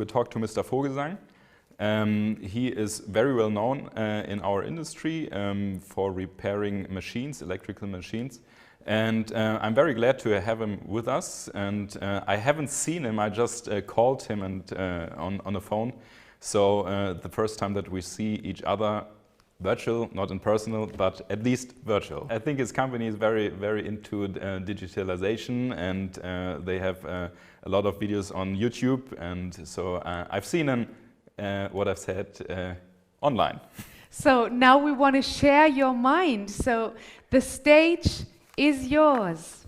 talk to Mr. Vogelsang. He is very well known in our industry for repairing machines, electrical machines. And I'm very glad to have him with us. And I haven't seen him, I just called him and on the phone. So the first time that we see each other, virtual, not in personal, but at least virtual. I think his company is very, very into digitalization, and they have a lot of videos on YouTube. And so I've seen him, what I've said, online. So now we want to share your mind. So the stage is yours.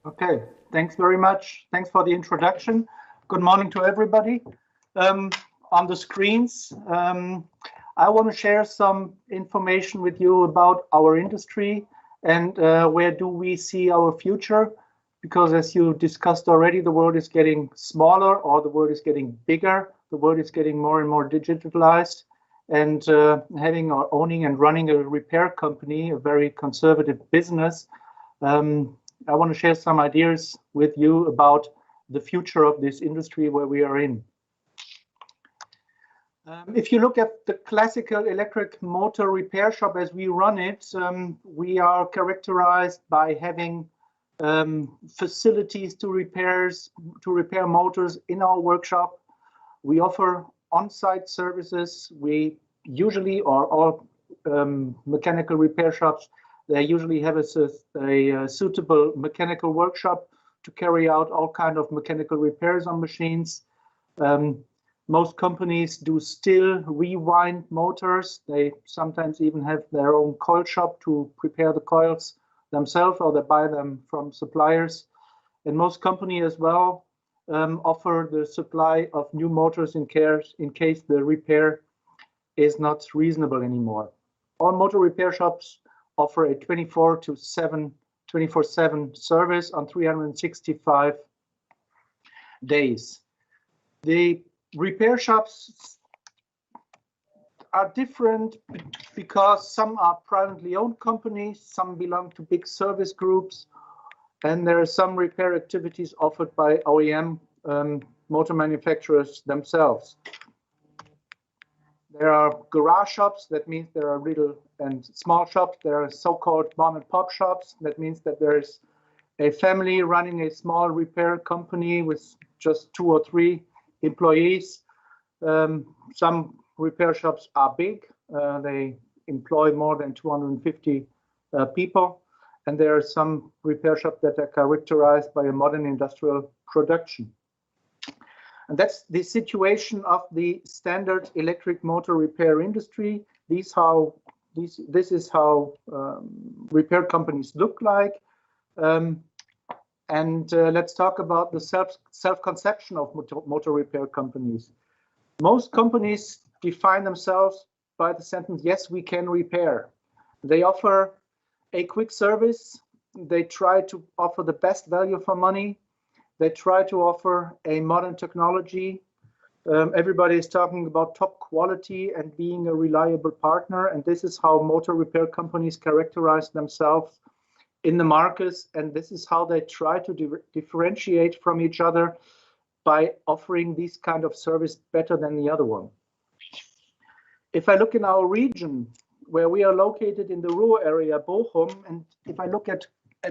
Okay, thanks very much. Thanks for the introduction. Good morning to everybody. On the screens, I want to share some information with you about our industry and where do we see our future, because as you discussed already, the world is getting smaller, or the world is getting bigger, the world is getting more and more digitalized, and having or owning and running a repair company, a very conservative business, I want to share some ideas with you about the future of this industry where we are in. If you look at the classical electric motor repair shop as we run it, we are characterized by having facilities to repair motors in our workshop. We offer on-site services. We usually, or all mechanical repair shops, they usually have a suitable mechanical workshop to carry out all kind of mechanical repairs on machines. Most companies do still rewind motors. They sometimes even have their own coil shop to prepare the coils themselves, or they buy them from suppliers. And most companies as well offer the supply of new motors in case the repair is not reasonable anymore. All motor repair shops offer a 24/7 service on 365 days. The repair shops are different because some are privately owned companies, some belong to big service groups, and there are some repair activities offered by OEM motor manufacturers themselves. There are garage shops, that means there are little and small shops. There are so-called mom and pop shops, that means that there is a family running a small repair company with just 2 or 3 employees. Some repair shops are big. They employ more than 250 people. And there are some repair shops that are characterized by a modern industrial production. And that's the situation of the standard electric motor repair industry. This is how repair companies look like. Let's talk about the self-conception of motor repair companies. Most companies define themselves by the sentence, yes, we can repair. They offer a quick service. They try to offer the best value for money. They try to offer a modern technology. Everybody is talking about top quality and being a reliable partner. And this is how motor repair companies characterize themselves in the markets, and this is how they try to differentiate from each other by offering this kind of service better than the other one. If I look in our region, where we are located in the rural area, Bochum, and if I look at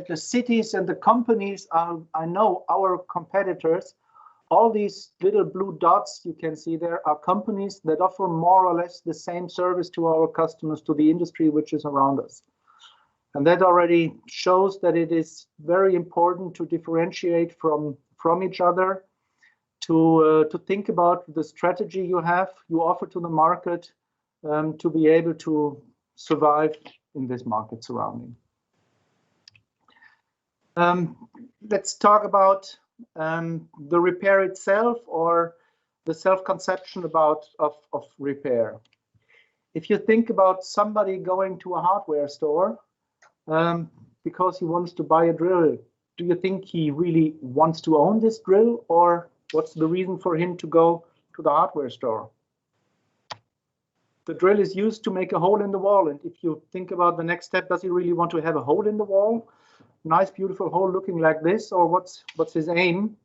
the cities and the companies I know, our competitors, all these little blue dots you can see there are companies that offer more or less the same service to our customers, to the industry which is around us. And that already shows that it is very important to differentiate from each other, to think about the strategy you offer to the market, to be able to survive in this market surrounding. Let's talk about the repair itself, or the self-conception of repair. If you think about somebody going to a hardware store, because he wants to buy a drill, do you think he really wants to own this drill, or what's the reason for him to go to the hardware store? The drill is used to make a hole in the wall, and if you think about the next step, does he really want to have a hole in the wall? Nice, beautiful hole looking like this, or what's his aim?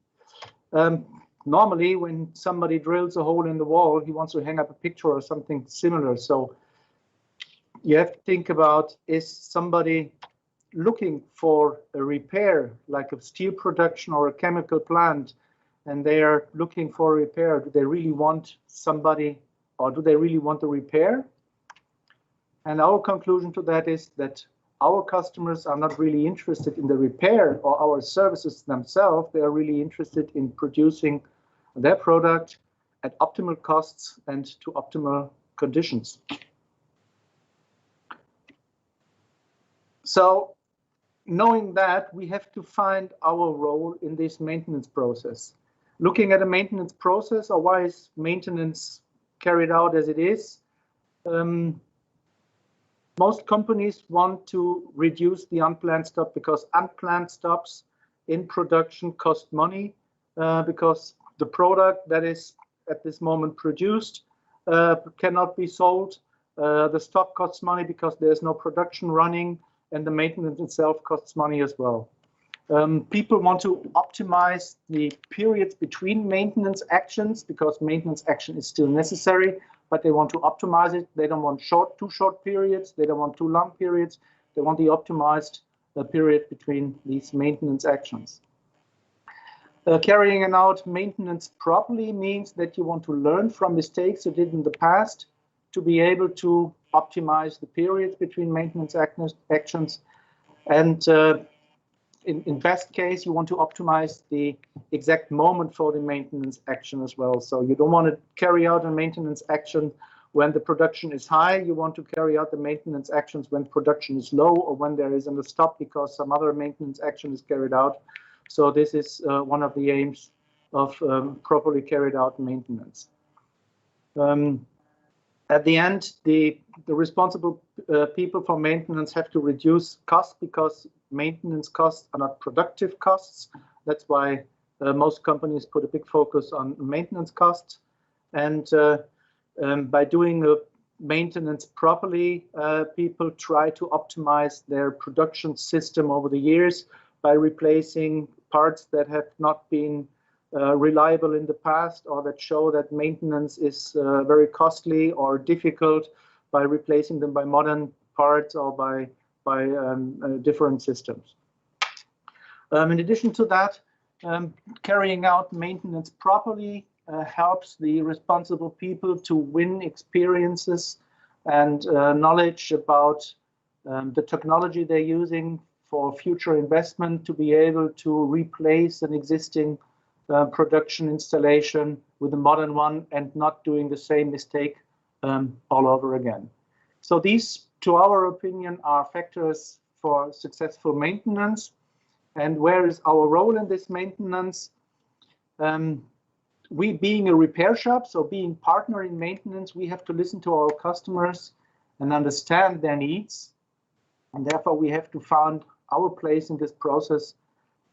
normally when somebody drills a hole in the wall, he wants to hang up a picture or something similar. So you have to think about, is somebody looking for a repair, like a steel production or a chemical plant, and they are looking for a repair? Do they really want somebody, or do they really want the repair? And our conclusion to that is that our customers are not really interested in the repair or our services themselves. They are really interested in producing their product at optimal costs and to optimal conditions. So knowing that, we have to find our role in this maintenance process. Looking at a maintenance process, or why is maintenance carried out as it is? Most companies want to reduce the unplanned stop, because unplanned stops in production cost money, because the product that is at this moment produced cannot be sold. The stop costs money because there's no production running, and the maintenance itself costs money as well. People want to optimize the periods between maintenance actions, because maintenance action is still necessary, but they want to optimize it. They don't want too short periods. They don't want too long periods. They want the optimized period between these maintenance actions. Carrying out maintenance properly means that you want to learn from mistakes you did in the past to be able to optimize the periods between maintenance actions. And in best case, you want to optimize the exact moment for the maintenance action as well. So you don't want to carry out a maintenance action when the production is high. You want to carry out the maintenance actions when production is low, or when there is a stop because some other maintenance action is carried out. So this is one of the aims of properly carried out maintenance. At the end, the responsible people for maintenance have to reduce costs, because maintenance costs are not productive costs. That's why most companies put a big focus on maintenance costs. And by doing maintenance properly, people try to optimize their production system over the years by replacing parts that have not been reliable in the past, or that show that maintenance is very costly or difficult, by replacing them by modern parts or by different systems. In addition to that, carrying out maintenance properly helps the responsible people to win experiences and knowledge about the technology they're using for future investment, to be able to replace an existing production installation with a modern one and not doing the same mistake all over again. So these, to our opinion, are factors for successful maintenance. And where is our role in this maintenance? We, being a repair shop, so being partner in maintenance, we have to listen to our customers and understand their needs. And therefore, we have to find our place in this process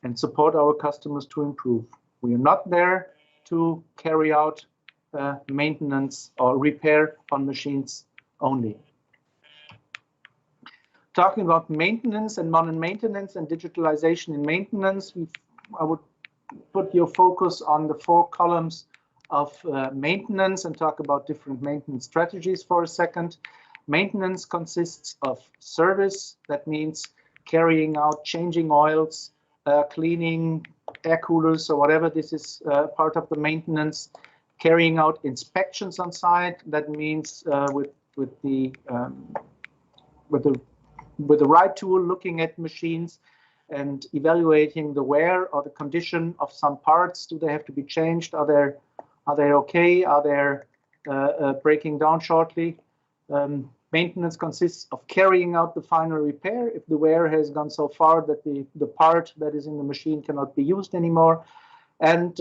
and support our customers to improve. We are not there to carry out maintenance or repair on machines only. Talking about maintenance and modern maintenance and digitalization in maintenance, I would put your focus on the 4 columns of maintenance and talk about different maintenance strategies for a second. Maintenance consists of service. That means carrying out, changing oils, cleaning air coolers or whatever. This is part of the maintenance. Carrying out inspections on site. That means with the right tool, looking at machines and evaluating the wear or the condition of some parts. Do they have to be changed? Are they okay? Are they breaking down shortly? Maintenance consists of carrying out the final repair if the wear has gone so far that the part that is in the machine cannot be used anymore. And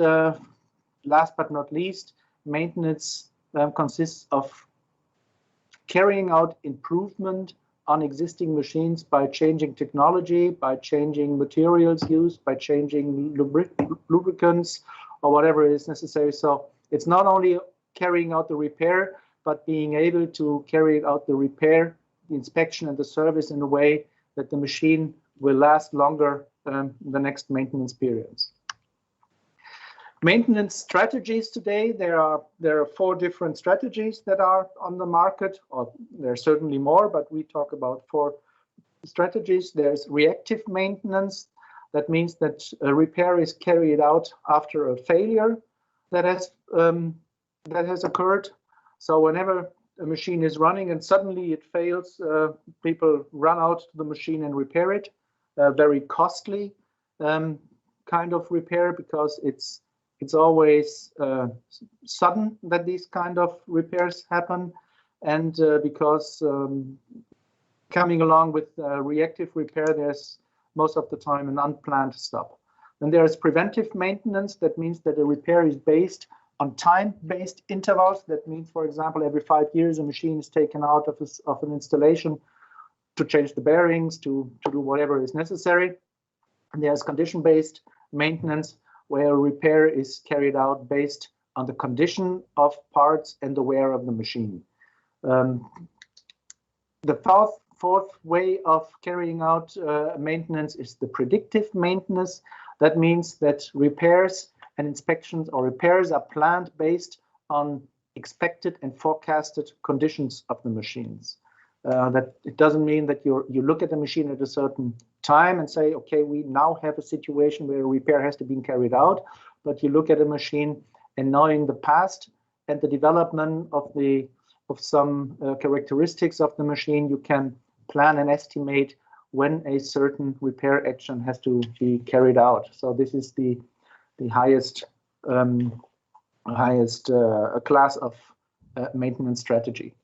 last but not least, maintenance consists of carrying out improvement on existing machines by changing technology, by changing materials used, by changing lubricants or whatever is necessary. So it's not only carrying out the repair, but being able to carry out the repair, the inspection and the service in a way that the machine will last longer the next maintenance periods. Maintenance strategies today, there are 4 different strategies that are on the market, or there are certainly more, but we talk about 4 strategies. There's reactive maintenance. That means that a repair is carried out after a failure that has occurred. So whenever a machine is running and suddenly it fails, people run out to the machine and repair it. Very costly kind of repair, because it's always sudden that these kind of repairs happen, and because coming along with reactive repair, there's most of the time an unplanned stop. Then there is preventive maintenance. That means that a repair is based on time-based intervals. That means, for example, every 5 years a machine is taken out of an installation to change the bearings, to do whatever is necessary. And there's condition-based maintenance, where a repair is carried out based on the condition of parts and the wear of the machine. The fourth way of carrying out maintenance is the predictive maintenance. That means that repairs and inspections or repairs are planned based on expected and forecasted conditions of the machines. That it doesn't mean that you look at the machine at a certain time and say, okay, we now have a situation where a repair has to be carried out, but you look at a machine and knowing the past and the development of some characteristics of the machine, you can plan and estimate when a certain repair action has to be carried out. So this is the highest class of maintenance strategy.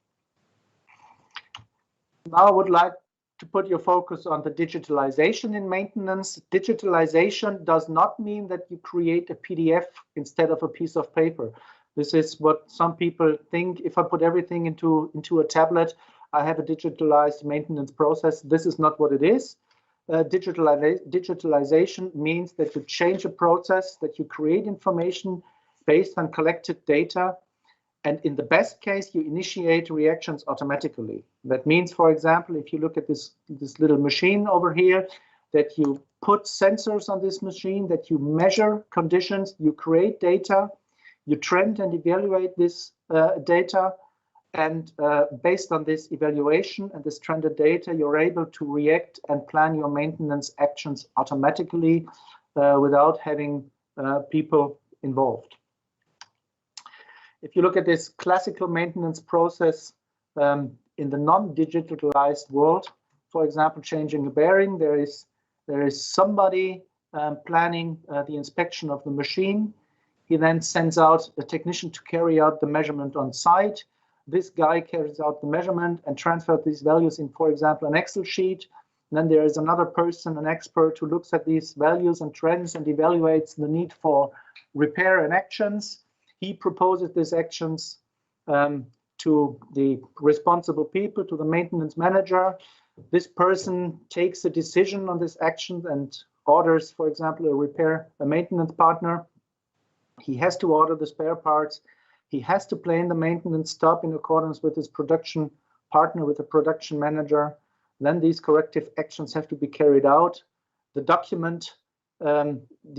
Now I would like to put your focus on the digitalization in maintenance. Digitalization does not mean that you create a PDF instead of a piece of paper. This is what some people think. If I put everything into a tablet, I have a digitalized maintenance process. This is not what it is. Digitalization means that you change a process, that you create information based on collected data, and in the best case, you initiate reactions automatically. That means, for example, if you look at this little machine over here, that you put sensors on this machine, that you measure conditions, you create data, you trend and evaluate this data, and based on this evaluation and this trended data, you're able to react and plan your maintenance actions automatically without having people involved. If you look at this classical maintenance process in the non-digitalized world, for example, changing a bearing, there is somebody planning the inspection of the machine. He then sends out a technician to carry out the measurement on site. This guy carries out the measurement and transfers these values in, for example, an Excel sheet. And then there is another person, an expert, who looks at these values and trends and evaluates the need for repair and actions. He proposes these actions to the responsible people, to the maintenance manager. This person takes a decision on this action and orders, for example, a maintenance partner. He has to order the spare parts. He has to plan the maintenance stop in accordance with his production partner, with the production manager. Then these corrective actions have to be carried out. The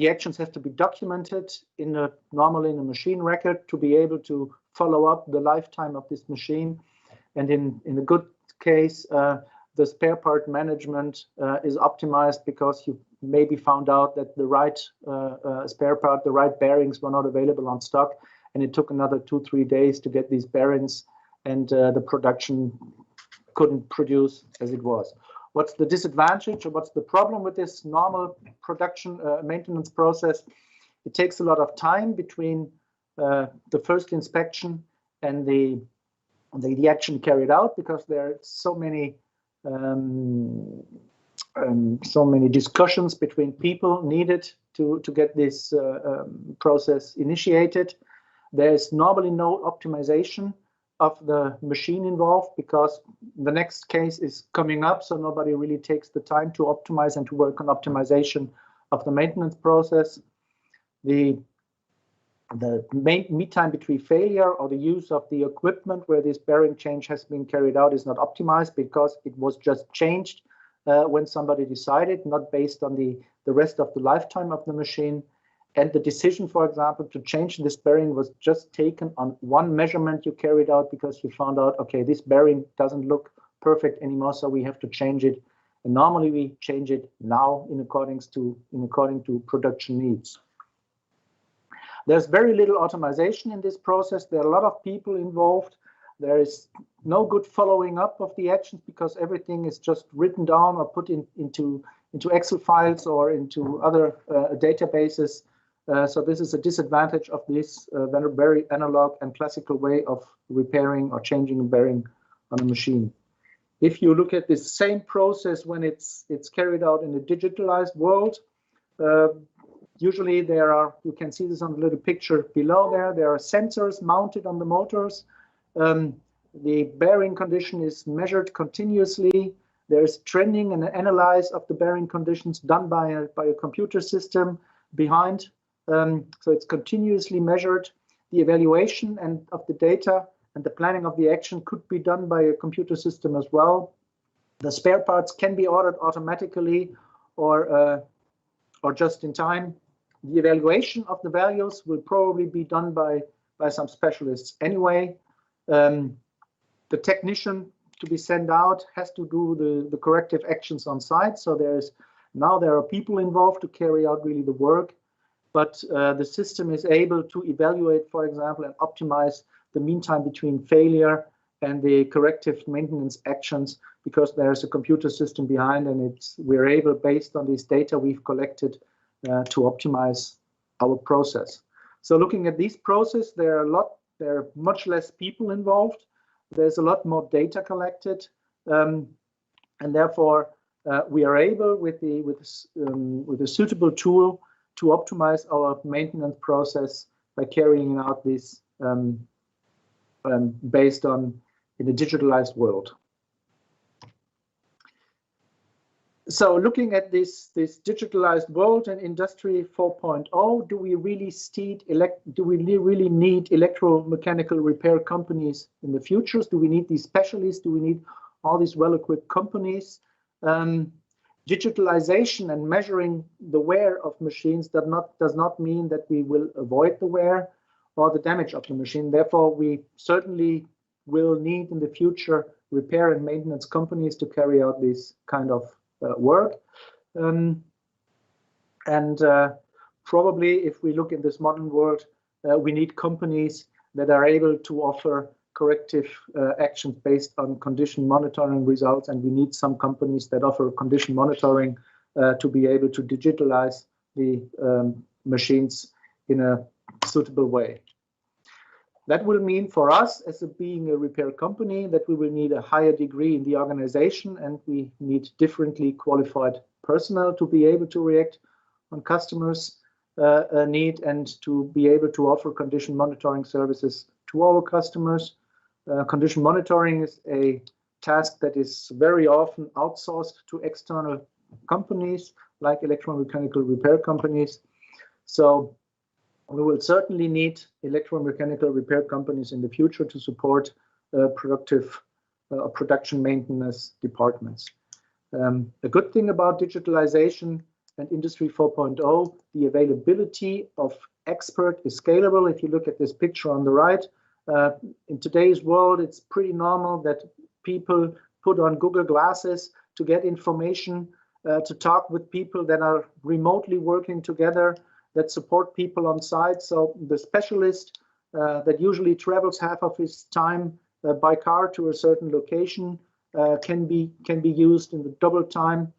actions have to be documented normally in a machine record to be able to follow up the lifetime of this machine. And in a good case, the spare part management is optimized because you maybe found out that the right spare part, the right bearings were not available on stock, and it took another 2-3 days to get these bearings, and the production couldn't produce as it was. What's the disadvantage or what's the problem with this normal production maintenance process? It takes a lot of time between the first inspection and the action carried out, because there are so many discussions between people needed to get this process initiated. There's normally no optimization of the machine involved, because the next case is coming up, so nobody really takes the time to optimize and to work on optimization of the maintenance process. The mean time between failure or the use of the equipment where this bearing change has been carried out is not optimized, because it was just changed when somebody decided, not based on the rest of the lifetime of the machine. And the decision, for example, to change this bearing was just taken on one measurement you carried out because you found out, okay, this bearing doesn't look perfect anymore, so we have to change it. And normally we change it now in according to production needs. There's very little automation in this process. There are a lot of people involved. There is no good following up of the actions because everything is just written down or put into Excel files or into other databases. So this is a disadvantage of this very analog and classical way of repairing or changing a bearing on a machine. If you look at this same process when it's carried out in a digitalized world, usually you can see this on the little picture below there are sensors mounted on the motors. The bearing condition is measured continuously. There's trending and analysis of the bearing conditions done by a computer system behind. So it's continuously measured. The evaluation of the data and the planning of the action could be done by a computer system as well. The spare parts can be ordered automatically or just in time. The evaluation of the values will probably be done by some specialists anyway. The technician to be sent out has to do the corrective actions on site. So there are people involved to carry out really the work, but the system is able to evaluate, for example, and optimize the mean time between failure and the corrective maintenance actions because there's a computer system behind, and we're able, based on this data we've collected, to optimize our process. So looking at this process, there are much less people involved. There's a lot more data collected, and therefore we are able, with a suitable tool, to optimize our maintenance process by carrying out this based on in a digitalized world. So looking at this digitalized world and Industry 4.0, do we really need electromechanical repair companies in the future? Do we need these specialists? Do we need all these well-equipped companies? Digitalization and measuring the wear of machines does not mean that we will avoid the wear or the damage of the machine. Therefore, we certainly will need in the future repair and maintenance companies to carry out this kind of work. Probably, if we look in this modern world, we need companies that are able to offer corrective actions based on condition monitoring results, and we need some companies that offer condition monitoring to be able to digitalize the machines in a suitable way. That will mean for us, as being a repair company, that we will need a higher degree in the organization, and we need differently qualified personnel to be able to react on customers' need and to be able to offer condition monitoring services to our customers. Condition monitoring is a task that is very often outsourced to external companies like electromechanical repair companies. So we will certainly need electromechanical repair companies in the future to support production maintenance departments. A good thing about digitalization and Industry 4.0, the availability of expert is scalable. If you look at this picture on the right, in today's world, it's pretty normal that people put on Google glasses to get information, to talk with people that are remotely working together, that support people on site. So the specialist that usually travels half of his time by car to a certain location can be used in the double time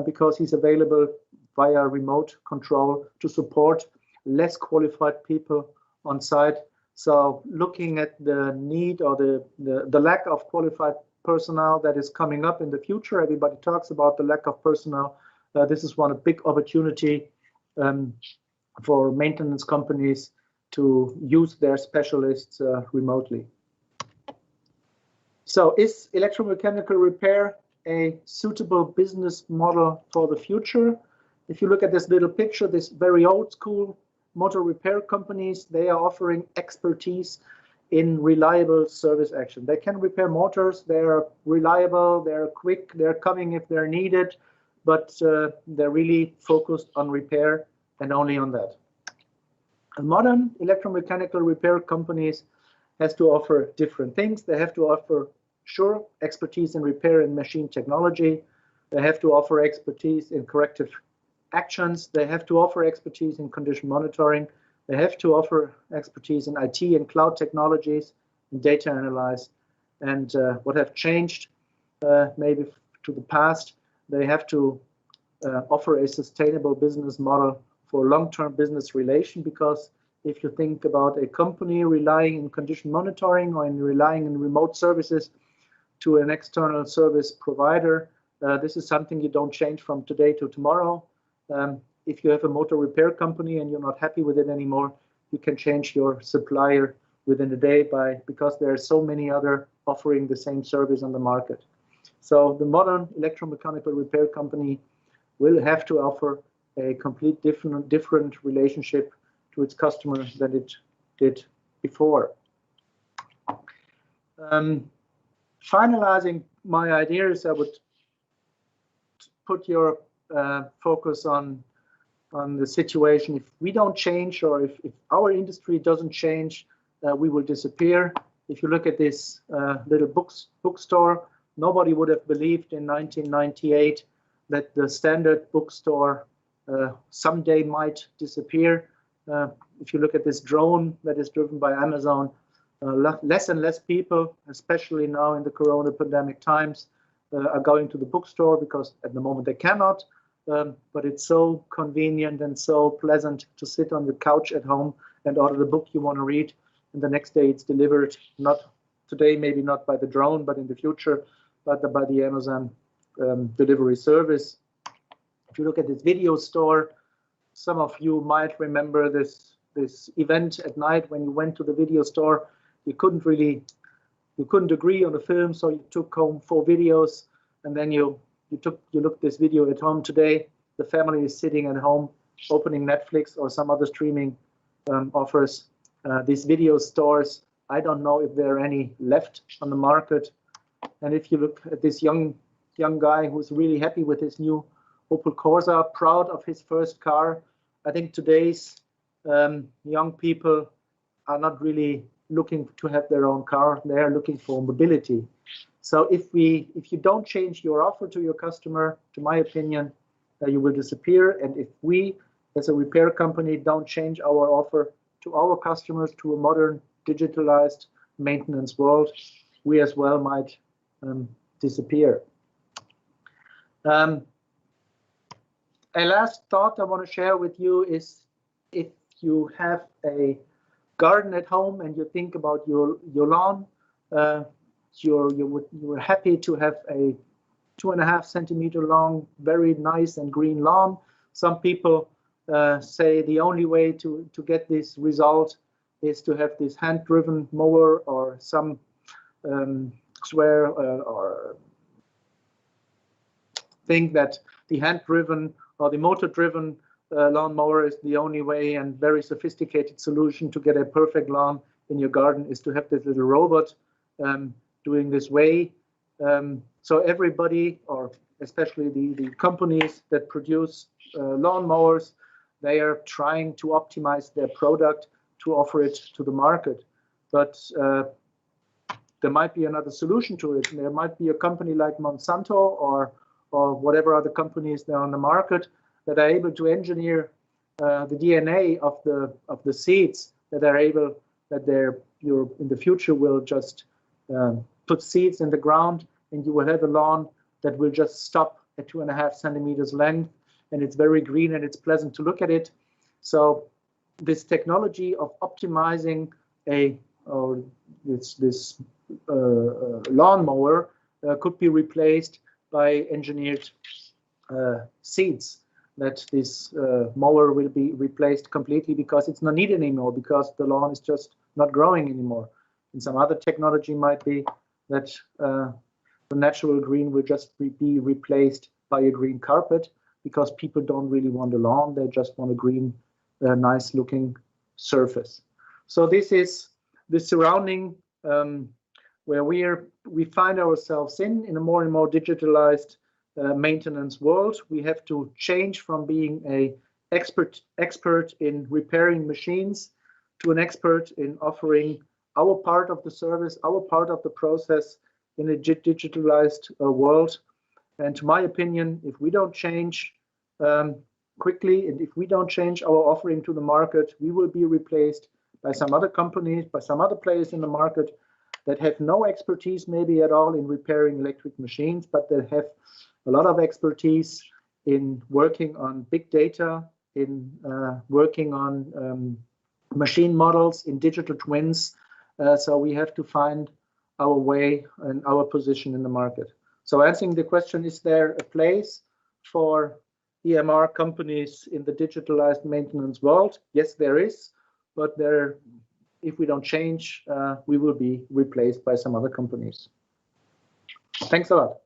because he's available via remote control to support less qualified people on site. So looking at the need or the lack of qualified personnel that is coming up in the future, everybody talks about the lack of personnel. This is one big opportunity for maintenance companies to use their specialists remotely. So is electromechanical repair a suitable business model for the future? If you look at this little picture, this very old school motor repair companies, they are offering expertise in reliable service action. They can repair motors, they're reliable, they're quick, they're coming if they're needed, but they're really focused on repair and only on that. Modern electromechanical repair companies has to offer different things. They have to offer, sure, expertise in repair and machine technology. They have to offer expertise in corrective actions. They have to offer expertise in condition monitoring. They have to offer expertise in IT and cloud technologies, in data analysis. And what have changed maybe to the past, they have to offer a sustainable business model for long-term business relation, because if you think about a company relying in condition monitoring or in relying in remote services to an external service provider, this is something you don't change from today to tomorrow. If you have a motor repair company and you're not happy with it anymore, you can change your supplier within a day because there are so many other offering the same service on the market. So the modern electromechanical repair company will have to offer a complete different relationship to its customers than it did before. Finalizing my ideas, I would put your focus on the situation. If we don't change, or if our industry doesn't change, we will disappear. If you look at this little bookstore, nobody would have believed in 1998 that the standard bookstore someday might disappear. If you look at this drone that is driven by Amazon, less and less people, especially now in the corona pandemic times, are going to the bookstore because at the moment they cannot. But it's so convenient and so pleasant to sit on the couch at home and order the book you want to read, and the next day it's delivered, not today, maybe not by the drone, but in the future, but by the Amazon delivery service. If you look at this video store, some of you might remember this event at night when you went to the video store. You couldn't agree on the film, so you took home 4 videos, and then you looked this video at home. Today, the family is sitting at home, opening Netflix or some other streaming offers. These video stores, I don't know if there are any left on the market. And if you look at this young guy who's really happy with his new Opel Corsa, proud of his first car, I think today's young people are not really looking to have their own car. They are looking for mobility. So if you don't change your offer to your customer, to my opinion, you will disappear. And if we, as a repair company, don't change our offer to our customers to a modern, digitalized maintenance world, we as well might disappear. A last thought I want to share with you is, if you have a garden at home and you think about your lawn, you're happy to have a 2.5 centimeter long, very nice and green lawn. Some people say the only way to get this result is to have this hand-driven mower, or some swear or think that the hand-driven or the motor-driven lawn mower is the only way and very sophisticated solution to get a perfect lawn in your garden, is to have this little robot doing this way. So everybody, or especially the companies that produce lawn mowers, they are trying to optimize their product to offer it to the market. But there might be another solution to it. There might be a company like Monsanto or whatever other companies that are on the market that are able to engineer the DNA of the seeds, that are able, that you in the future will just put seeds in the ground, and you will have a lawn that will just stop at 2.5 centimeters length, and it's very green and it's pleasant to look at it. So this technology of optimizing this lawnmower could be replaced by engineered seeds, that this mower will be replaced completely because it's not needed anymore, because the lawn is just not growing anymore. And some other technology might be that the natural green will just be replaced by a green carpet, because people don't really want a lawn, they just want a green, nice looking surface. So this is the surrounding where we find ourselves in a more and more digitalized maintenance world. We have to change from being a expert in repairing machines to an expert in offering our part of the service, our part of the process in a digitalized world. And to my opinion, if we don't change quickly, and if we don't change our offering to the market, we will be replaced by some other companies, by some other players in the market that have no expertise maybe at all in repairing electric machines, but that have a lot of expertise in working on big data, in working on machine models, in digital twins. So we have to find our way and our position in the market. So answering the question, is there a place for EMR companies in the digitalized maintenance world? Yes, there is, but if we don't change, we will be replaced by some other companies. Thanks a lot.